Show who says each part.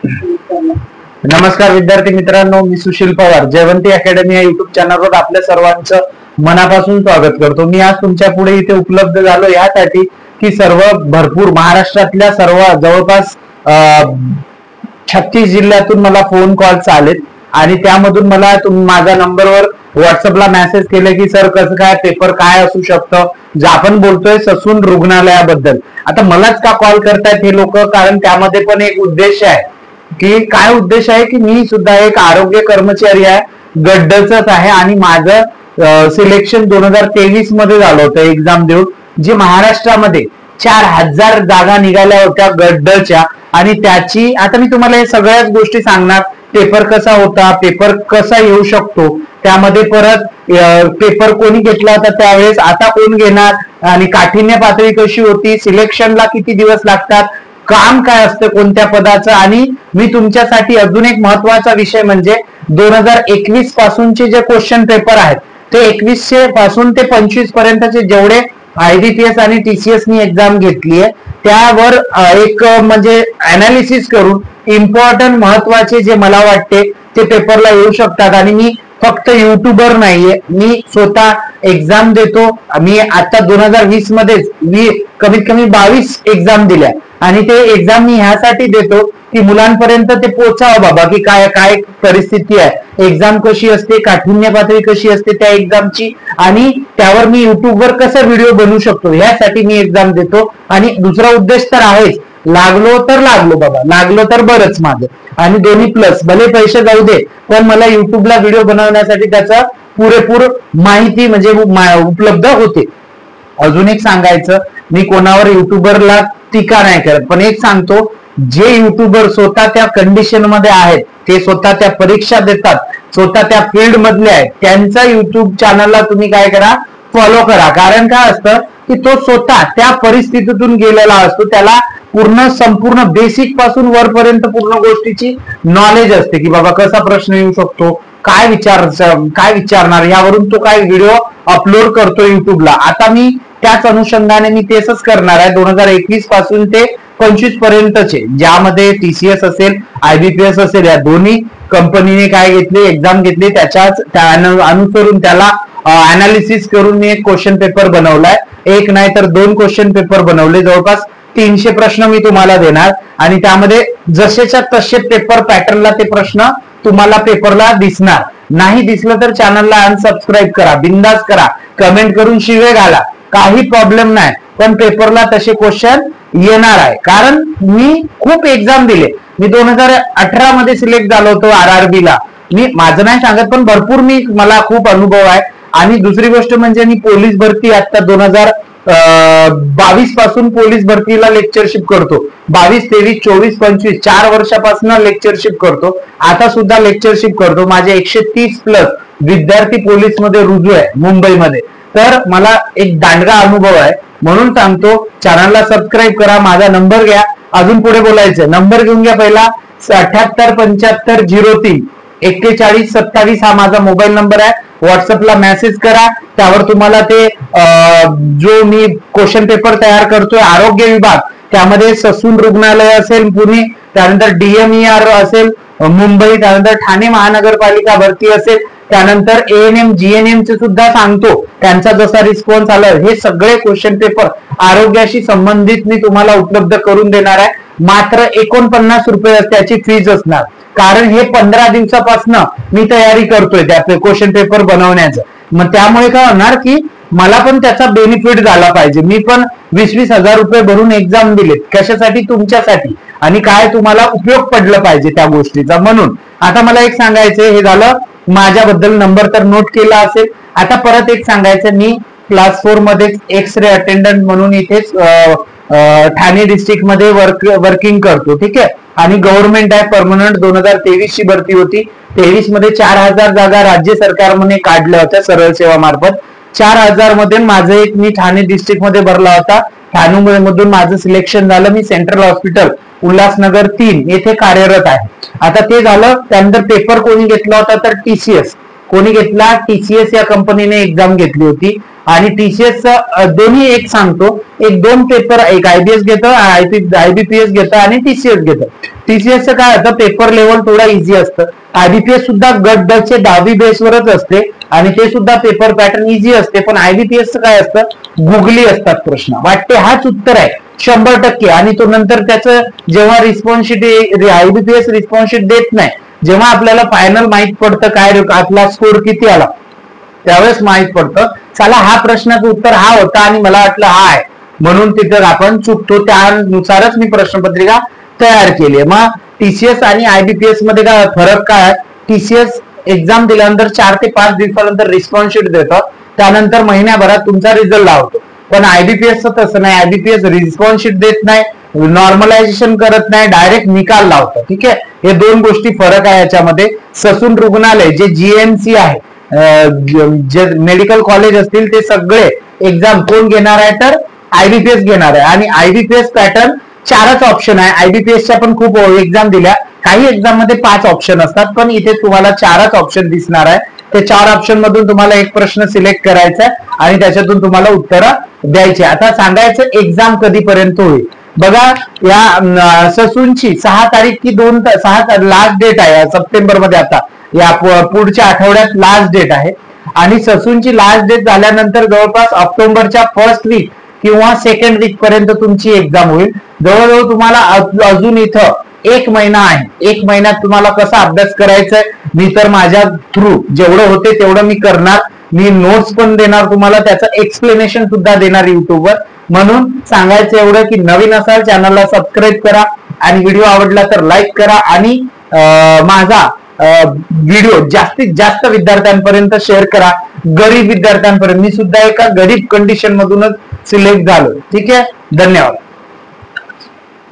Speaker 1: नमस्कार विद्यार्थी मित्रांनो, मी सुशील पवार जयवंती अकॅडमी या युट्यूब चॅनलवर आपल्या सर्वांचं मनापासून स्वागत करतो। मी आज तुमच्या पुढे इथे उपलब्ध झालो यासाठी की सर्व भरपूर महाराष्ट्रातल्या सर्व जवळपास 36 जिल्ह्यातून मला फोन कॉल्स आलेत आणि त्यामधून मला माझ्या नंबरवर व्हॉट्सअपला मेसेज केले की सर कसं काय पेपर काय असू शकतं, जे आपण बोलतोय ससून रुग्णालयाबद्दल। आता मलाच का कॉल करतायत हे लोक, कारण त्यामध्ये पण एक उद्देश आहे की काय उद्देश आहे की मी सुद्धा एक आरोग्य कर्मचारी आहे, गड्डच आहे आणि माझं सिलेक्शन 2023 मध्ये झालं होतं एक्झाम देऊन, जी महाराष्ट्रामध्ये 4000 जागा निघाल्या होत्या गड्डच्या। आणि त्याची आता मी तुम्हाला हे सगळ्याच गोष्टी सांगणार, पेपर कसा होता, पेपर कसा येऊ शकतो, त्यामध्ये परत पेपर कोणी घेतला होता त्यावेळेस, आता कोण घेणार आणि काठिण्य पातळी कशी होती, सिलेक्शनला किती दिवस लागतात, काम काय असतं कोणत्या पदाचं। आणि मी तुमच्यासाठी अजून एक महत्वाचा विषय म्हणजे 2021 पासूनचे जे क्वेश्चन पेपर आहेत ते 2100 पासून ते 25 पर्यंतचे जेवढे IBPS आणि TCS नी एक्झाम घेतली आहे त्यावर एक म्हणजे अनालिसिस करून इम्पॉर्टंट महत्वाचे जे मला वाटते ते पेपरला येऊ शकतात। आणि मी फक्त युट्यूबर नाहीये, मी स्वतः एक्झाम देतो। मी आता 2020 मध्येच मी कमीत कमी 22 एक्झाम दिल्या आणि ते एक्झाम मी ह्यासाठी देतो की मुलांपर्यंत ते पोहोचावं बाबा की काय काय परिस्थिती आहे, एक्झाम कशी असते, काठिण्य पातळी कशी असते त्या एक्झामची, आणि त्यावर मी युट्यूबवर कसं व्हिडिओ बनवू शकतो यासाठी मी एक्झाम देतो। आणि दुसरा उद्देश तर आहेच, लागलो तर लागलो बाबा, लागलो तर बरंच माझं, आणि दोन्ही प्लस, भले पैसे जाऊ दे पण मला युट्यूबला व्हिडिओ बनवण्यासाठी त्याचा पुरेपूर माहिती म्हणजे उपलब्ध होते। अजून एक सांगायचं, मी कोणावर युट्यूबरला टीका नाही करत, पण एक सांगतो, जे युट्यूबर स्वतः त्या कंडिशन मध्ये आहेत, ते स्वतः त्या परीक्षा देतात, स्वतः त्या फील्ड मधले आहेत, त्यांचा युट्यूब चॅनलला तुम्ही काय करा, फॉलो करा। कारण काय असतं की तो स्वतः त्या परिस्थितीतून गेलेला असतो, त्याला पूर्ण संपूर्ण बेसिक पासून वरपर्यंत पूर्ण गोष्टीची नॉलेज असते की बाबा कसा प्रश्न येऊ शकतो, काय विचारणार, यावरून तो काय व्हिडिओ अपलोड करतो युट्यूबला। आता मी त्याच अनुषंगाने मी तेच करणार आहे 2021 पासून ते 25 पर्यंतचे, ज्यामध्ये TCS असेल IBPS असेल, या दोन्ही कंपनीने काय घेतले एक्झाम घेतली, त्याच्याच अनुसरून त्याला अनालिसिस करून मी एक क्वेश्चन पेपर बनवलाय, एक नाही तर 2 क्वेश्चन पेपर बनवले, जवळपास 300 प्रश्न मी तुम्हाला देणार आणि त्यामध्ये जसेच्या तसे पेपर पॅटर्नला ते प्रश्न तुम्हाला पेपरला दिसणार। नाही दिसलं तर चॅनलला अनसबस्क्राईब करा, बिंदास करा, कमेंट करून शिवे घाला, काही प्रॉब्लेम नाही, पण पेपरला तसे क्वेश्चन येणार आहे। कारण मी खूप एक्झाम दिले, मी 2018 मध्ये सिलेक्ट झालो होतो RRB ला, मी माझं नाही सांगत पण भरपूर मला खूप अनुभव आहे। आणि दुसरी गोष्ट म्हणजे मी पोलीस भरती आता 2022 पासून पोलीस भरतीला लेक्चरशिप करतो, 22, 23, 24, 25 4 वर्षापासून लेक्चरशिप करतो, आता सुद्धा लेक्चरशिप करतो। माझे 130 प्लस विद्यार्थी पोलीस मध्ये रुजू आहे मुंबईमध्ये, तर मला एक दांडगा अनुभव आहे, म्हणून सांगतो चॅनलला सबस्क्राईब करा, माझा नंबर घ्या, अजून पुढे बोलायचं नंबर घेऊन घ्या, पहिला 787503 4127 हा माझा मोबाईल नंबर आहे, व्हॉट्सअपला मेसेज करा, त्यावर तुम्हाला ते जो मी क्वेश्चन पेपर तयार करतोय आरोग्य विभाग, त्यामध्ये ससून रुग्णालय असेल पुणे, त्यानंतर DMER असेल मुंबई, त्यानंतर ठाणे महानगरपालिका भरती असेल, त्यानंतर ANM GNM चे सुद्धा सांगतो, त्यांचा जसा रिस्पॉन्स आला, हे सगळे क्वेश्चन पेपर आरोग्याशी संबंधित मी तुम्हाला उपलब्ध करून देणार आहे। मात्र 49 रुपये त्याची फीज असणार, कारण हे 15 दिवसापासून मी तयारी करतोय त्या क्वेश्चन पेपर बनवण्याचं। मग त्यामुळे काय होणार की मला पण त्याचा बेनिफिट झाला पाहिजे, मी पण 20-20 हजार रुपये भरून एक्झाम दिलेत, कशासाठी, तुमच्यासाठी, आणि काय तुम्हाला उपयोग पडलं पाहिजे त्या गोष्टीचा। म्हणून आता मला एक सांगायचं, हे झालं माझ्याबद्दल, नंबर तर नोट केला असेल। आता परत एक सांगायचं, मी क्लास 4 मध्ये एक्स-रे अटेंडंट म्हणून इथेच ठाणे डिस्ट्रिक्ट मध्ये वर्किंग करतो, ठीक आहे, आणि गव्हर्नमेंट आहे परमनंट, 2023 ची भरती होती, 23 मध्ये 4000 जागा राज्य सरकारने काढल्या होत्या सरळ सेवा मार्फत, 4000 मध्ये माझं एक मी ठाणे डिस्ट्रिक्ट मध्ये भरला होता, ठाणे मधून माझं सिलेक्शन झालं, मी सेंट्रल हॉस्पिटल उल्हासनगर 3 येथे कार्यरत आहे। आता ते झालं, त्यानंतर पेपर कोणी घेतला होता तर TCS, कोणी घेतला? TCS या कंपनीने एक्झाम घेतली होती आणि TCS दोन्ही एक सांगतो, एक 2 पेपर, एक IBS घेतं, IBPS घेतं आणि TCS घेतं. TCS काय होतं, पेपर लेवल थोडा इझी असतं. IBPS सुद्धा गट ड चे 10वी बेसवरच असते आणि ते सुद्धा पेपर पॅटर्न इझी असते. पण IBPS काय असतं, गुगली असतात प्रश्न. वाटते हाच उत्तर आहे 100%. आणि तो नंतर त्याचं जेव्हा रिस्पॉन्सशीट IBPS रिस्पॉन्सशीट देत नाही, जेव्हा आपल्याला फायनल माहित पडतं काय आपला स्कोर किती आला, त्यावेळेस माहित पडतं चला हा प्रश्नाचं उत्तर हा होता आणि मला वाटलं हा आहे, म्हणून तिथं आपण चुकतो. त्यानुसारच मी प्रश्नपत्रिका तयार केली. मग TCS आणि IBPS मध्ये काय फरक काय? TCS एक्झाम दिल्यानंतर 4 ते 5 दिवसानंतर रिस्पॉन्सशीट देतं, त्यानंतर महिन्याभरात तुमचा रिझल्ट लावतो. पण IBPS तसं नाही. IBPS रिस्पॉन्सशीट देत नाही, नॉर्मलायझेशन करत नाही, डायरेक्ट निकाल लावतं. ठीक आहे, हे 2 गोष्टी फरक आहे याच्यामध्ये. ससून रुग्णालय जे GMC आहे, जे मेडिकल कॉलेज असतील ते सगळे एक्झाम कोण घेणार आहे तर IBPS घेणार आहे. आणि IBPS पॅटर्न 4च ऑप्शन आहे. IBPSच्या पण खूप एक्झाम दिल्या, काही एक्झाम मध्ये 5 ऑप्शन असतात, पण इथे तुम्हाला 4च ऑप्शन दिसणार आहे. ते 4 ऑप्शन मधून तुम्हाला एक प्रश्न सिलेक्ट करायचा आहे आणि त्याच्यातून तुम्हाला उत्तर द्यायचे. आता सांगायचं एक्झाम कधीपर्यंत होईल बघा. या ससूनची 6 तारीख की 6 लास्ट डेट आहे सप्टेंबर मध्ये. आता या पुढच्या आठवड्यात लास्ट डेट आहे आणि ससूनची लास्ट डेट झाल्यानंतर जवळपास ऑक्टोबरच्या फर्स्ट वीक किंवा सेकंड वीक पर्यंत तुमची एक्झाम होईल. जवळजवळ तुम्हाला अजून इथं 1 महिना आहे. 1 महिन्यात तुम्हाला कसा अभ्यास करायचा आहे, मी तर माझ्या थ्रू जेवढं होते तेवढं मी करणार. मी नोट्स पण देणार तुम्हाला, त्याचं एक्सप्लेनेशन सुद्धा देणार युट्यूबवर. म्हणून सांगायचं एवढं की नवीन असाल चॅनलला सबस्क्राईब करा आणि व्हिडिओ आवडला तर लाईक करा आणि माझा व्हिडिओ जास्तीत जास्त विद्यार्थ्यांपर्यंत शेअर करा, गरीब विद्यार्थ्यांपर्यंत. मी सुद्धा एका गरीब कंडिशन मधूनच सिलेक्ट झालो. ठीक आहे, धन्यवाद.